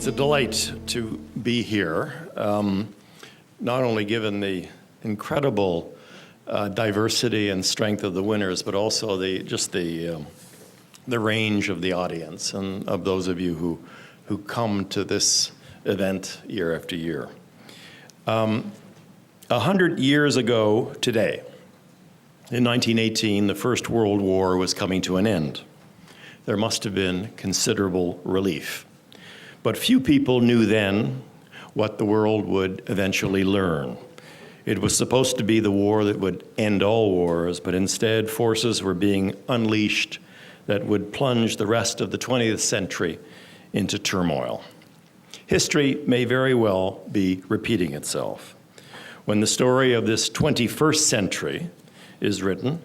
It's a delight to be here, not only given the incredible diversity and strength of the winners, but also the range of the audience and of those of you who come to this event year after year. 100 years ago today, in 1918, the First World War was coming to an end. There must have been considerable relief. But few people knew then what the world would eventually learn. It was supposed to be the war that would end all wars, but instead forces were being unleashed that would plunge the rest of the 20th century into turmoil. History may very well be repeating itself. When the story of this 21st century is written,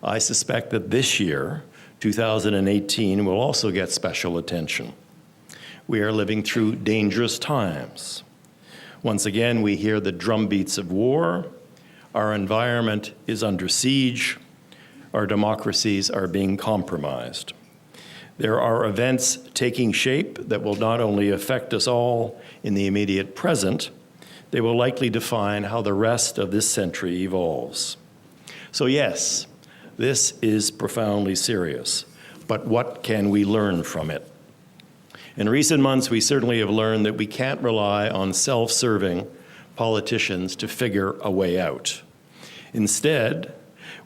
I suspect that this year, 2018, will also get special attention. We are living through dangerous times. Once again, we hear the drumbeats of war. Our environment is under siege. Our democracies are being compromised. There are events taking shape that will not only affect us all in the immediate present, they will likely define how the rest of this century evolves. So yes, this is profoundly serious, but what can we learn from it? In recent months, we certainly have learned that we can't rely on self-serving politicians to figure a way out. Instead,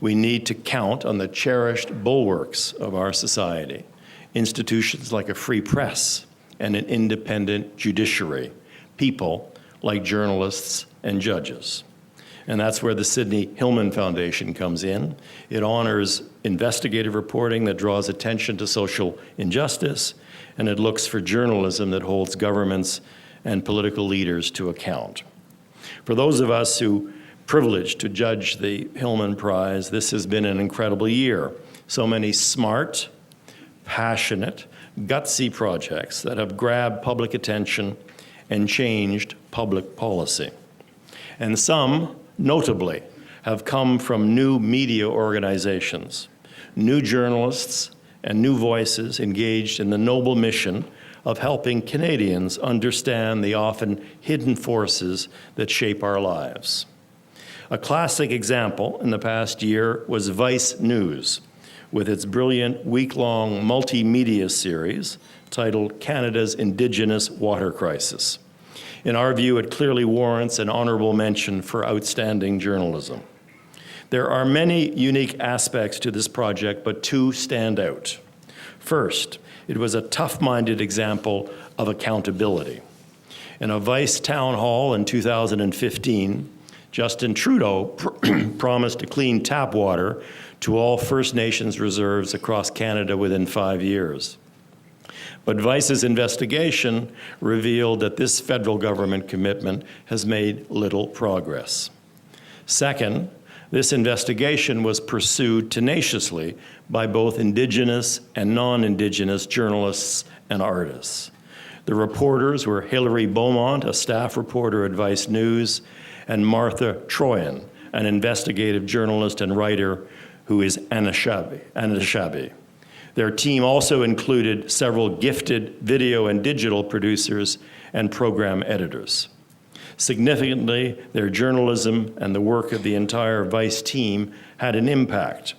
we need to count on the cherished bulwarks of our society, institutions like a free press and an independent judiciary, people like journalists and judges. And that's where the Sydney Hillman Foundation comes in. It honors investigative reporting that draws attention to social injustice, and it looks for journalism that holds governments and political leaders to account. For those of us who privileged to judge the Hillman Prize, this has been an incredible year. So many smart, passionate, gutsy projects that have grabbed public attention and changed public policy. And some, notably, have come from new media organizations, new journalists, and new voices engaged in the noble mission of helping Canadians understand the often hidden forces that shape our lives. A classic example in the past year was Vice News, with its brilliant week-long multimedia series titled Canada's Indigenous Water Crisis. In our view, it clearly warrants an honourable mention for outstanding journalism. There are many unique aspects to this project, but two stand out. First, it was a tough-minded example of accountability. In a Vice town hall in 2015, Justin Trudeau promised to clean tap water to all First Nations reserves across Canada within 5 years. But Vice's investigation revealed that this federal government commitment has made little progress. Second, this investigation was pursued tenaciously by both Indigenous and non-Indigenous journalists and artists. The reporters were Hilary Beaumont, a staff reporter at Vice News, and Martha Troyan, an investigative journalist and writer who is Anishinaabe. Their team also included several gifted video and digital producers and program editors. Significantly, their journalism and the work of the entire Vice team had an impact.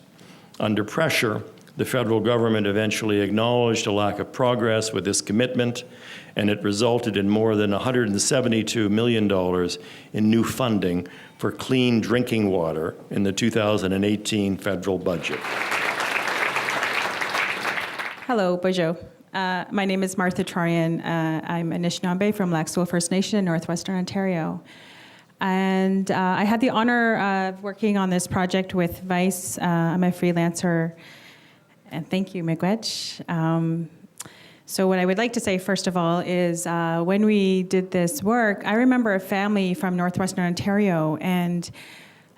Under pressure, the federal government eventually acknowledged a lack of progress with this commitment, and it resulted in more than $172 million in new funding for clean drinking water in the 2018 federal budget. Hello, bonjour. My name is Martha Troyan. I'm Anishinaabe from Laxwell First Nation in Northwestern Ontario. And I had the honor of working on this project with Vice. I'm a freelancer, and thank you, Miigwech. So what I would like to say, first of all, is when we did this work, I remember a family from Northwestern Ontario, and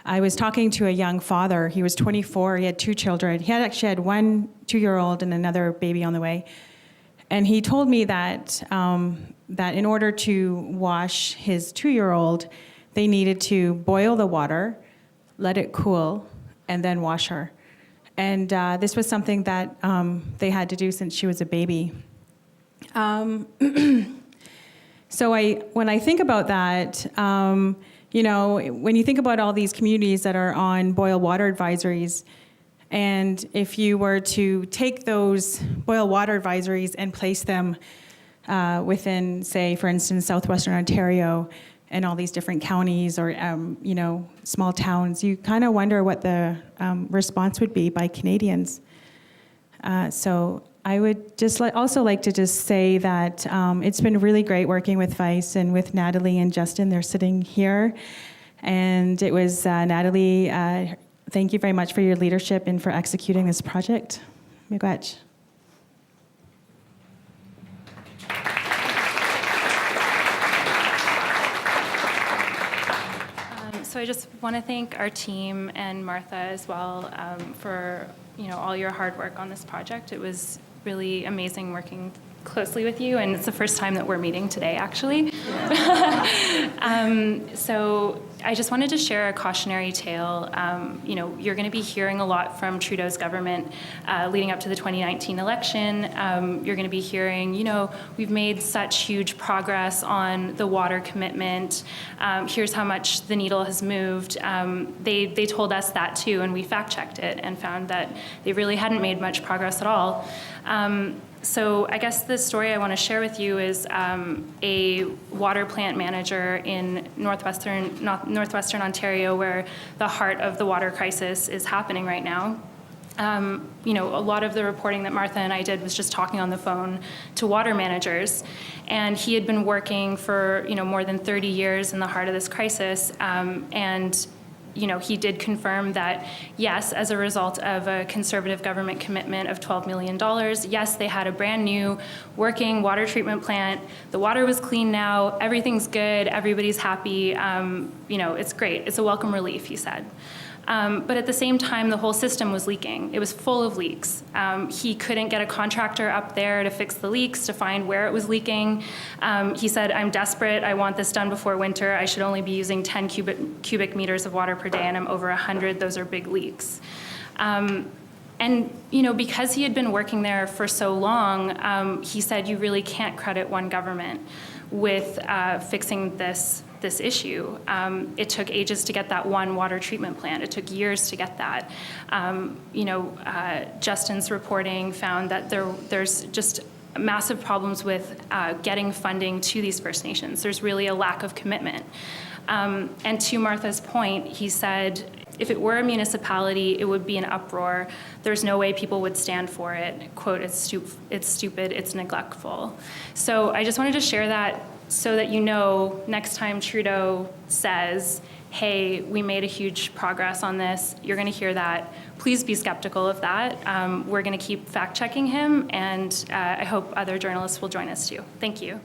I was talking to a young father. He was 24, he had 2 children. He actually had one 2-year-old and another baby on the way. And he told me that, that in order to wash his 2-year-old, they needed to boil the water, let it cool, and then wash her. And this was something that they had to do since she was a baby. So when I think about that, you know, when you think about all these communities that are on boil water advisories, and if you were to take those boil water advisories and place them within, say, for instance, southwestern Ontario and all these different counties or, you know, small towns, you kind of wonder what the response would be by Canadians. So I would just also like to just say that it's been really great working with Vice and with Natalie and Justin. They're sitting here. And it was Natalie, thank you very much for your leadership and for executing this project. Miigwech. So I just want to thank our team and Martha as well for all your hard work on this project. It was really amazing working closely with you, and it's the first time that we're meeting today, actually. So I just wanted to share a cautionary tale. You're going to be hearing a lot from Trudeau's government leading up to the 2019 election. You're going to be hearing, we've made such huge progress on the water commitment. Here's how much the needle has moved. They told us that too, and we fact-checked it and found that they really hadn't made much progress at all. So I guess the story I want to share with you is a water plant manager in northwestern Ontario, where the heart of the water crisis is happening right now. A lot of the reporting that Martha and I did was just talking on the phone to water managers, and he had been working for more than 30 years in the heart of this crisis, and he did confirm that, yes, as a result of a Conservative government commitment of $12 million, yes, they had a brand new working water treatment plant. The water was clean now. Everything's good. Everybody's happy. It's great. It's a welcome relief, he said. But at the same time, the whole system was leaking. It was full of leaks. He couldn't get a contractor up there to fix the leaks, to find where it was leaking. He said, I'm desperate. I want this done before winter. I should only be using 10 cubic meters of water per day, and I'm over 100. Those are big leaks. Because he had been working there for so long, he said, you really can't credit one government with fixing this issue. It took ages to get that one water treatment plant. It took years to get that. Justin's reporting found that there's just massive problems with getting funding to these First Nations. There's really a lack of commitment. And to Martha's point, he said, if it were a municipality, it would be an uproar. There's no way people would stand for it. Quote, it's stupid, it's neglectful. So I just wanted to share that so that next time Trudeau says, hey, we made a huge progress on this, you're going to hear that. Please be skeptical of that. We're going to keep fact-checking him, and I hope other journalists will join us too. Thank you.